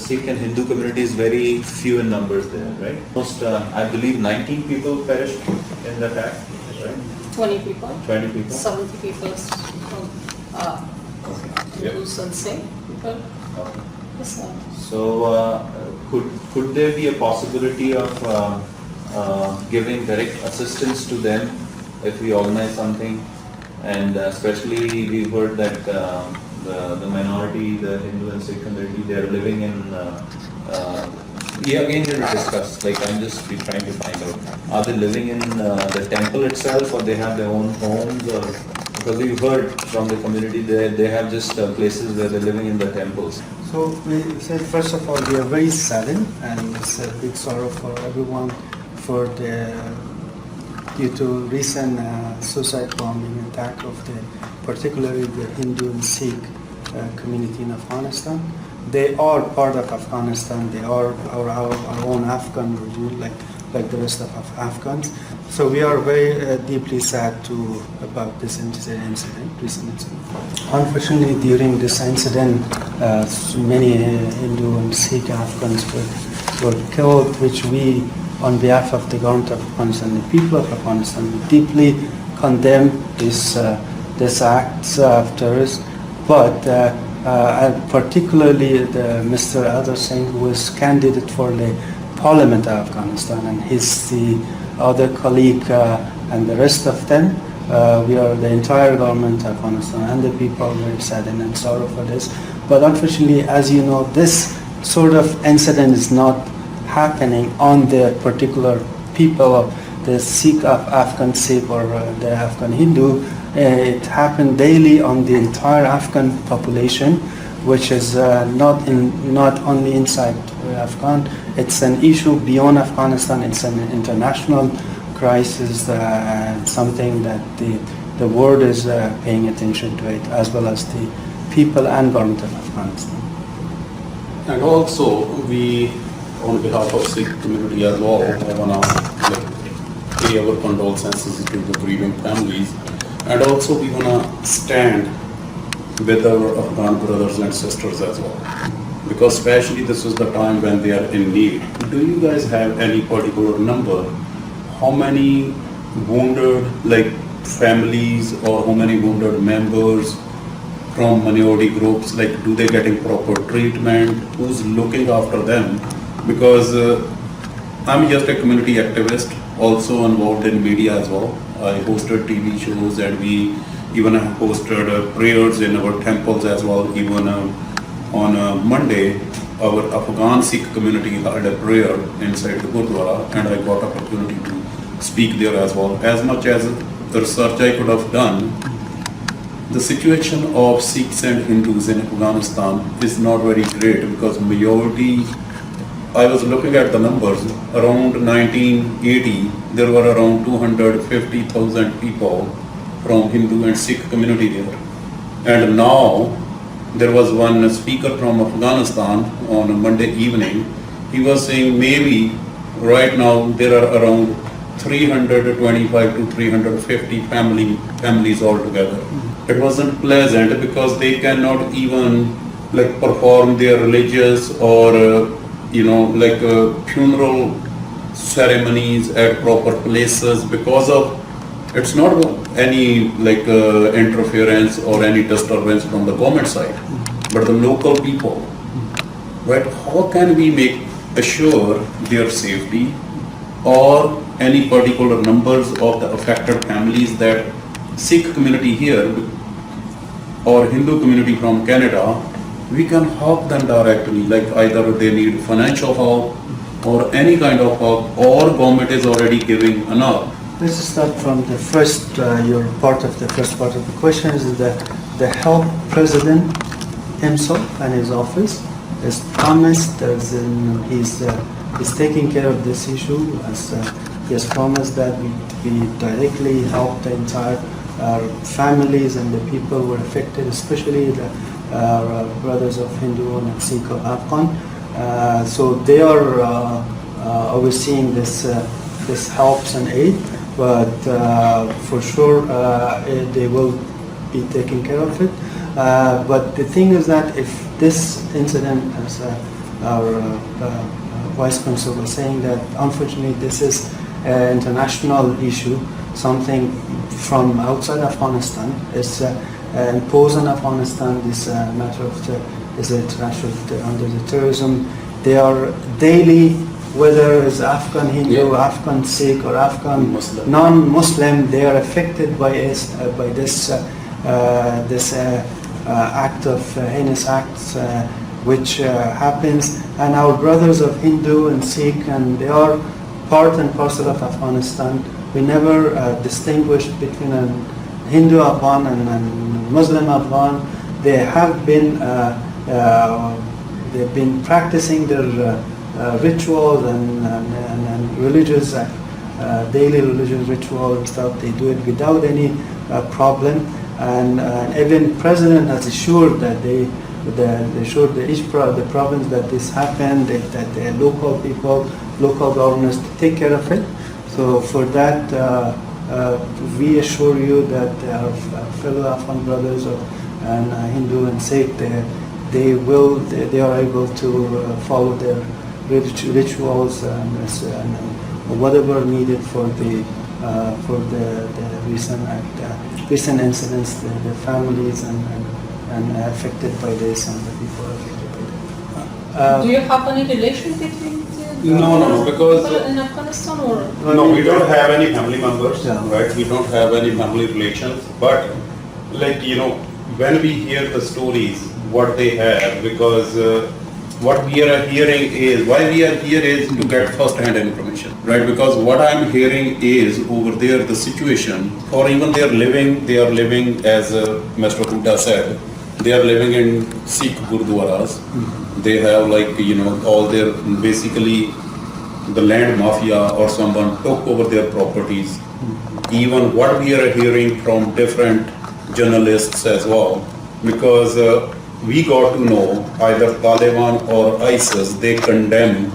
Sikh and Hindu community is very few in numbers there, right? Most, I believe 19 people perished in the attack, right? 20 people. 20 people. 70 people from Hindus and Sikh people. Okay. Yes, sir. So, could there be a possibility of giving direct assistance to them if we organize something? And especially we've heard that the minority, the Hindu and Sikh community, they are living in. Again, we'll discuss. Like I'm just trying to find out: are they living in the temple itself, or they have their own homes, or because we've heard from the community they have just places where they're living in the temples. So we said, first of all, we are very saddened, and it's a big sorrow for everyone for due to recent suicide bombing attack of particularly the Hindu and Sikh community in Afghanistan. They are part of Afghanistan. They are our own Afghan regime, like the rest of Afghans. So we are very deeply sad about this recent incident. Unfortunately, during this incident, many Hindu and Sikh Afghans were killed, which we, on behalf of the government of Afghanistan, the people of Afghanistan, we deeply condemn this acts of terrorism. But particularly Mr. Adar Singh, who is candidate for the Parliament of Afghanistan, and the other colleague and the rest of them, we are the entire government of Afghanistan and the people are very saddened and sorrow for this. But unfortunately, as you know, this sort of incident is not happening on the particular people of the Sikh of Afghan Sikh or the Afghan Hindu. It happened daily on the entire Afghan population, which is not only inside Afghan. It's an issue beyond Afghanistan. It's an international crisis, something that the world is paying attention to it, as well as the people and government of Afghanistan. And also, we, on behalf of Sikh community as well, I want to pay our condolences to the grieving families. And also we want to stand with our Afghan brothers and sisters as well. Because especially this is the time when they are in need. Do you guys have any particular number? How many wounded families or how many wounded members from minority groups, do they getting proper treatment? Who's looking after them? Because I'm just a community activist, also involved in media as well. I hosted TV shows, and we even hosted prayers in our temples as well. Even on Monday, our Afghan Sikh community had a prayer inside the Gurdwara, and I got opportunity to speak there as well. As much as the research I could have done, the situation of Sikhs and Hindus in Afghanistan is not very great, because majority, I was looking at the numbers, around 1980, there were around 250,000 people from Hindu and Sikh community there. And now, there was one speaker from Afghanistan on a Monday evening. He was saying maybe right now there are around 325 to 350 families altogether. It wasn't pleasant because they cannot even perform their religious or funeral ceremonies at proper places because of it's not any interference or any disturbance from the government side, but the local people. Right? How can we assure their safety, or any particular numbers of the affected families that Sikh community here or Hindu community from Canada, we can help them directly, either they need financial help or any kind of help, or government is already giving enough. Let's start from the first, the first part of the question is the health president himself and his office has promised that he's taking care of this issue. He has promised that we directly help the entire families and the people who were affected, especially the brothers of Hindu and Sikh of Afghan. So they are overseeing this helps and aid, but for sure they will be taking care of it. But the thing is that if this incident, as our Vice Consul was saying that unfortunately this is an international issue, something from outside Afghanistan. It's imposed on Afghanistan, this matter of is international under the terrorism. They are daily, whether it's Afghan Hindu, Afghan Sikh or Afghan non-Muslim, they are affected by this act of heinous acts which happens, and our brothers of Hindu and Sikh, and they are part and parcel of Afghanistan. We never distinguish between a Hindu Afghan and Muslim Afghan. They have been they've been practicing their rituals and religious daily religious rituals and stuff. They do it without any problem, and even President has assured that they assured the province that this happened, that the local people, local governors take care of it. So for that, we assure you that our fellow Afghan brothers and Hindu and Sikh, they are able to follow their rituals and whatever needed for the recent incidents, the families and affected by this and the people affected by this. Do you have any relation between No, because people in Afghanistan or? no, we don't have any family members, Yeah. right? We don't have any family relations. But like when we hear the stories, what they have, because what we are hearing is why we are here is to get first-hand information, right? Because what I'm hearing is over there the situation, or even they are living as Mr. Hooda said, they are living in Sikh Gurdwaras. They have all their basically the land mafia or someone took over their properties. Even what we are hearing from different journalists as well, because we got to know either Taliban or ISIS, they condemn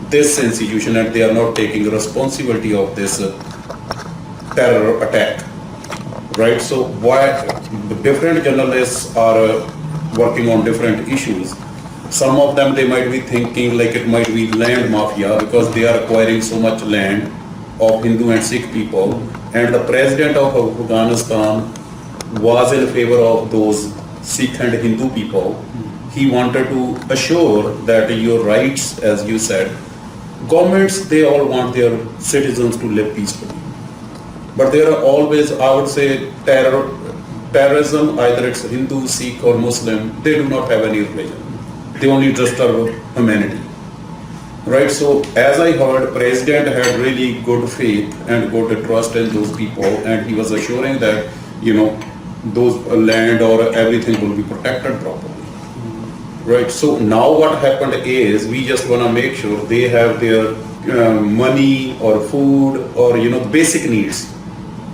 this institution and they are not taking responsibility of this terror attack, right? So why the different journalists are working on different issues. Some of them, they might be thinking like it might be land mafia because they are acquiring so much land of Hindu and Sikh people, and the president of Afghanistan was in favor of those Sikh and Hindu people. He wanted to assure that your rights, as you said, governments, they all want their citizens to live peacefully. But there are always, I would say, terrorism, either it's Hindu, Sikh or Muslim, they do not have any religion. They only disturb humanity. Right, so as I heard, President had really good faith and good trust in those people, and he was assuring that, those land or everything will be protected properly. Right, so now what happened is we just want to make sure they have their money or food or basic needs.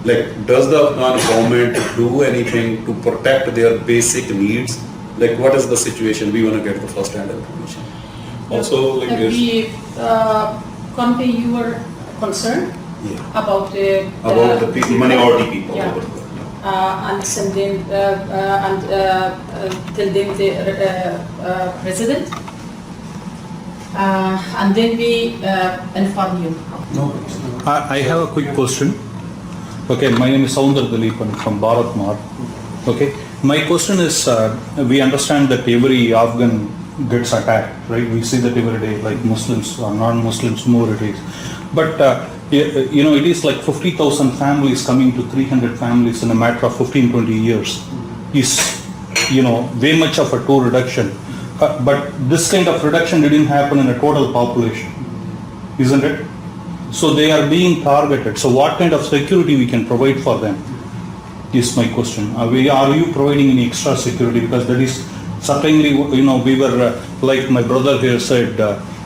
Like, does the Afghan government do anything to protect their basic needs? Like, what is the situation? We want to get the first-hand information. Also, like this. We convey your concern about the minority people. Yeah. And send them and tell them the president, and then we inform you. No. I have a quick question. Okay, my name is Sounder Dilipan from Bharat Marg. Okay, my question is, we understand that every Afghan gets attacked, right? We see that every day, like Muslims or non-Muslims, more it is. But it is like 50,000 families coming to 300 families in a matter of 15-20 years is, way much of a total reduction. But this kind of reduction didn't happen in a total population, isn't it? So they are being targeted. So what kind of security we can provide for them is my question. Are you providing any extra security? Because that is certainly, we were, like my brother here said,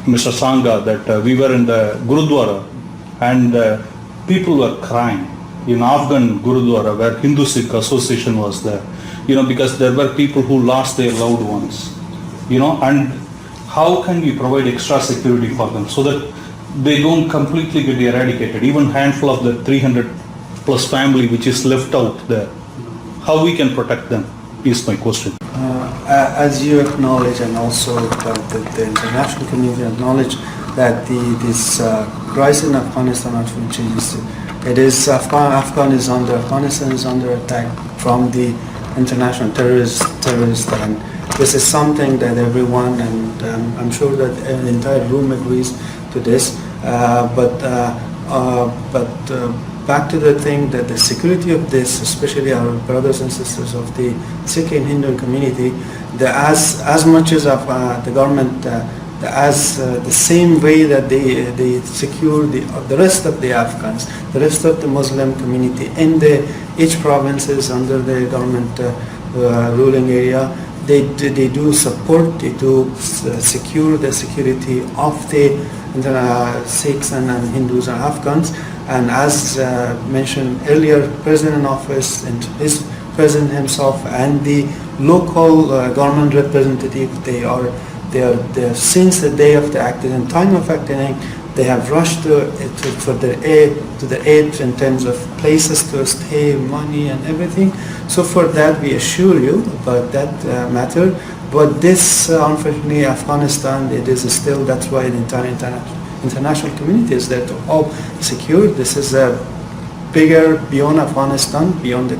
Mr. Sangha, that we were in the Gurudwara and people were crying in Afghan Gurudwara where Hindu-Sikh Association was there, because there were people who lost their loved ones, and how can we provide extra security for them so that they don't completely get eradicated, even handful of the 300 plus family which is left out there, how we can protect them is my question. as you acknowledge, and also the international community acknowledge that this crisis in Afghanistan, unfortunately, Afghanistan is under attack from the international terrorists, and this is something that everyone, and I'm sure that the entire room agrees to this. But back to the thing that the security of this, especially our brothers and sisters of the Sikh and Hindu community, as much as of the government, the same way that they secure the rest of the Afghans, the rest of the Muslim community in each provinces under the government ruling area, they do support, they do secure the security of the Sikhs and Hindus and Afghans. And as mentioned earlier, President in office and his President himself and the local government representative, they are since the day of the accident, time of accident, they have rushed for their aid in terms of places to stay, money and everything. So for that we assure you about that matter. But this, unfortunately, Afghanistan, it is still, that's why the entire international community is there to help secure. This is bigger beyond Afghanistan, beyond the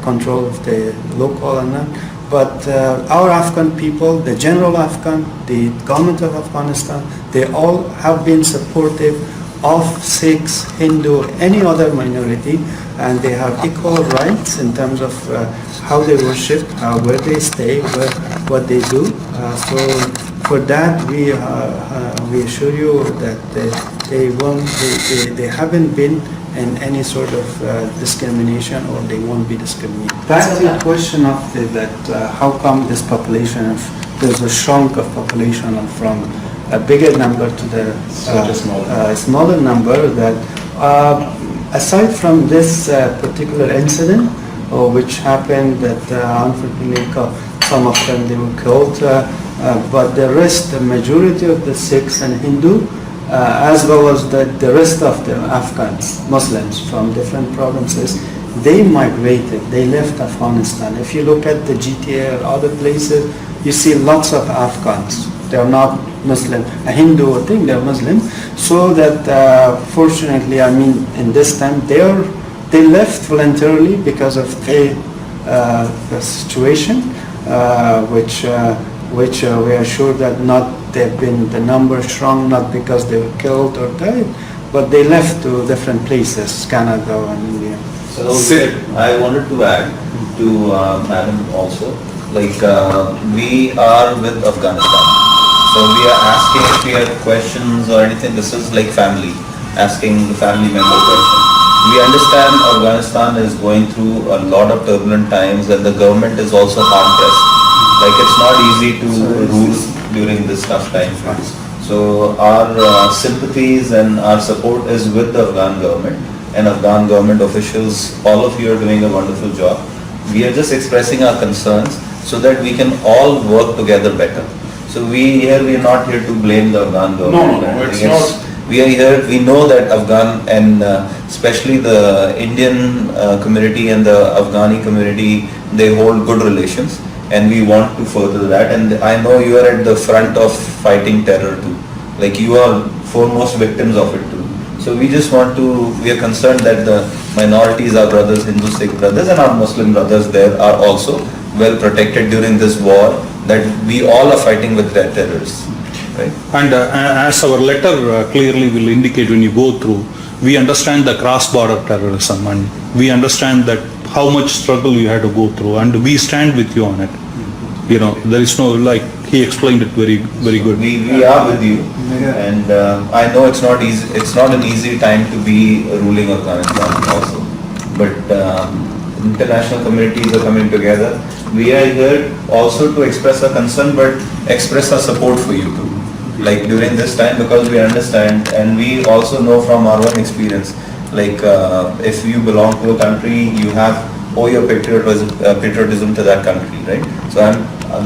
control of the local and that. But our Afghan people, the general Afghan, the government of Afghanistan, they all have been supportive of Sikhs, Hindu, any other minority, and they have equal rights in terms of how they worship, where they stay, what they do. So for that, we assure you that they haven't been in any sort of discrimination, or they won't be discriminated. Back to the question of how come this population, there's a shrunk of population from a bigger number to the smaller number, that aside from this particular incident, which happened, that unfortunately some of them they were killed, but the rest, the majority of the Sikhs and Hindu, as well as the rest of the Afghans, Muslims from different provinces, they migrated, they left Afghanistan. If you look at the GTA or other places, you see lots of Afghans. They are not Muslim, a Hindu or thing, they are Muslim. So that fortunately, I mean, in this time, they left voluntarily because of the situation, which we are sure that they've been, the number shrunk, not because they were killed or died, but they left to different places, Canada and India. So I wanted to add to Madam also, like we are with Afghanistan. So we are asking if we have questions or anything, this is like family, asking the family member question. We understand Afghanistan is going through a lot of turbulent times and the government is also hard pressed. Like it's not easy to rule during this tough time. So our sympathies and our support is with the Afghan government and Afghan government officials. All of you are doing a wonderful job. We are just expressing our concerns so that we can all work together better. So we are not here to blame the Afghan government. No, it's not. We are here, we know that Afghan and especially the Indian community and the Afghani community, they hold good relations. And we want to further that, and I know you are at the front of fighting terror too. Like you are foremost victims of it too. So we just want to, we are concerned that the minorities, our brothers, Hindu-Sikh brothers and our Muslim brothers there are also well protected during this war, that we all are fighting with their terrorists. Right? And as our letter clearly will indicate, when you go through, we understand the cross-border terrorism and we understand that how much struggle you had to go through, and we stand with you on it. You know, there is no, like he explained it very good. We are with you, and I know it's not easy. It's not an easy time to be ruling Afghanistan also, but international communities are coming together. We are here also to express our concern, but express our support for you too. Like during this time, because we understand, and we also know from our own experience, like if you belong to a country, you owe your patriotism to that country, right? So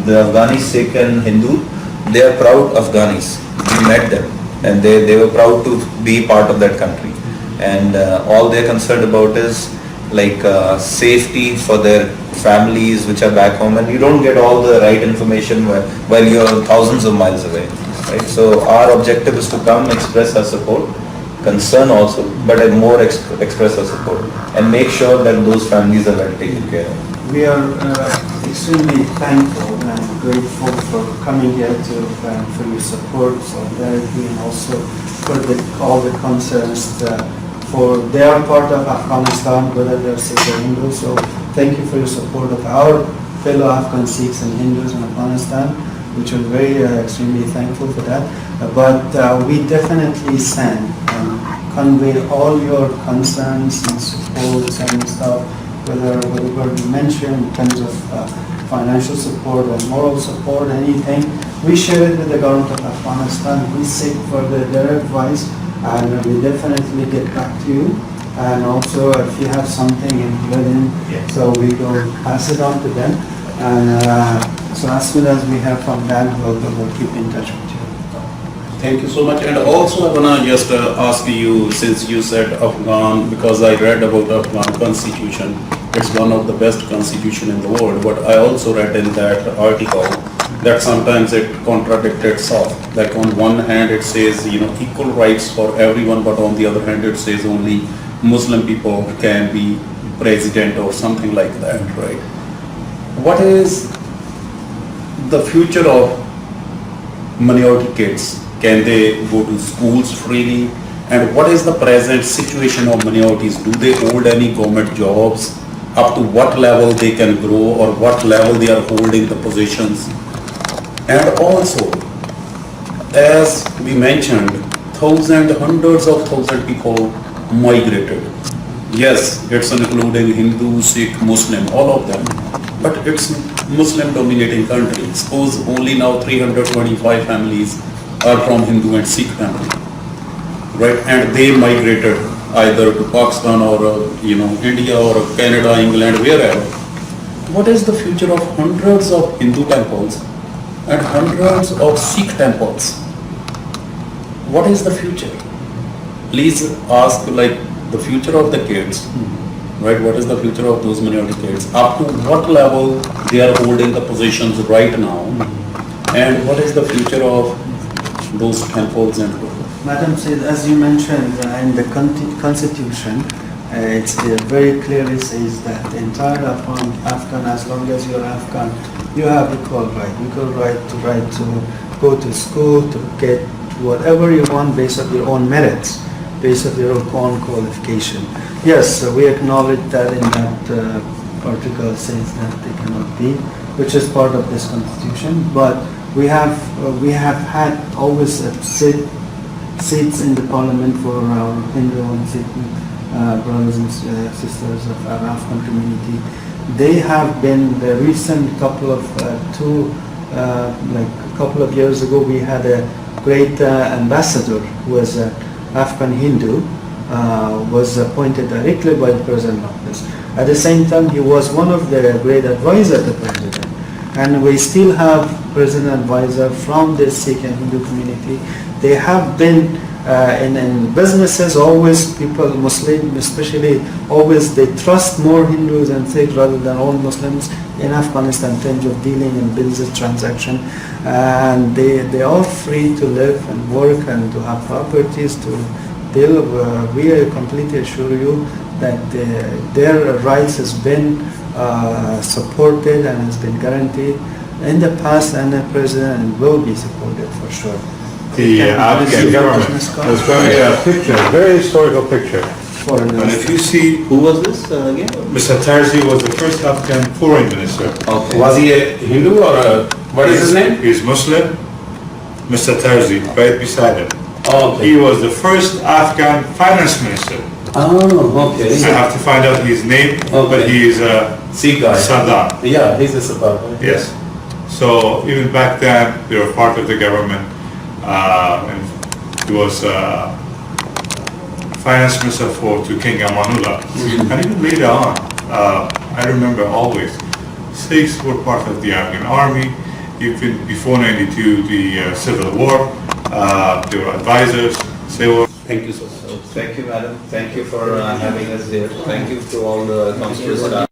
the Afghani Sikh and Hindu, they are proud Afghanis. We met them and they were proud to be part of that country. And all they're concerned about is like safety for their families which are back home, and you don't get all the right information while you're thousands of miles away, right? So our objective is to come, express our support, concern also, but more express our support and make sure that those families are well taken care of. We are extremely thankful and grateful for coming here for your support, solidarity, and also for all the concerns for they are part of Afghanistan, whether they're Sikh or Hindu. So thank you for your support of our fellow Afghan Sikhs and Hindus in Afghanistan, which are very extremely thankful for that. But we definitely send and convey all your concerns and supports and stuff, whatever you mentioned in terms of financial support or moral support, anything. We share it with the government of Afghanistan. We seek for their advice, and we definitely get back to you. And also, if you have something in within, so we will pass it on to them. And so as soon as we have from them, we'll keep in touch with you. Thank you so much. And also I wanna just ask you, since you said Afghan, because I read about Afghan constitution, it's one of the best constitution in the world, but I also read in that article that sometimes it contradicts itself. Like on one hand it says, equal rights for everyone, but on the other hand it says only Muslim people can be president or something like that, right? What is the future of minority kids? Can they go to schools freely? And what is the present situation of minorities? Do they hold any government jobs? Up to what level they can grow, or what level they are holding the positions? And also, as we mentioned, hundreds of thousands people migrated. Yes, it's including Hindu, Sikh, Muslim, all of them. But it's Muslim dominating country. Suppose only now 325 families are from Hindu and Sikh family, right? And they migrated either to Pakistan or India or Canada, England, wherever. What is the future of hundreds of Hindu temples and hundreds of Sikh temples? What is the future? Please ask the future of the kids, right? What is the future of those minority kids? Up to what level they are holding the positions right now? And what is the future of those temples and Madam said, as you mentioned in the constitution, it's very clearly says that the entire Afghan, as long as you're Afghan, you have equal right to go to school, to get whatever you want based on your own merits, based on your own qualification. Yes, we acknowledge that in that article says that they cannot be, which is part of this constitution, but we have had always seats in the parliament for our Hindu and Sikh brothers and sisters of our Afghan community. They have been the recent couple of years ago. We had a great ambassador who was an Afghan Hindu, was appointed directly by the President of this. At the same time, he was one of the great advisors to the President. And we still have President advisor from the Sikh and Hindu community. They have been in businesses, always people, Muslim especially, always they trust more Hindus and Sikh rather than all Muslims in Afghanistan in terms of dealing in business transaction. And they are free to live and work and to have properties to deal. We completely assure you that their rights has been supported and has been guaranteed in the past, and the President and will be supported for sure. The Afghan government was showing a picture, a very historical picture. And if you see, Who was this again? Mr. Tarzi was the first Afghan foreign minister. Okay. Was he a Hindu or what is his name? He's Muslim. Mr. Tarzi, right beside him. Okay. He was the first Afghan finance minister. Oh, okay. I have to find out his name, but he is a Sikh guy. Sardar. Yeah, he's a Sardar. Yes. So even back then, they were part of the government, and he was finance minister to King Amanullah. And even later on, I remember always, Sikhs were part of the Afghan army. Even before '92, the civil war, they were advisors. They were Thank you so much. So, thank you, madam. Thank you for having us here. Thank you to all the consular staff.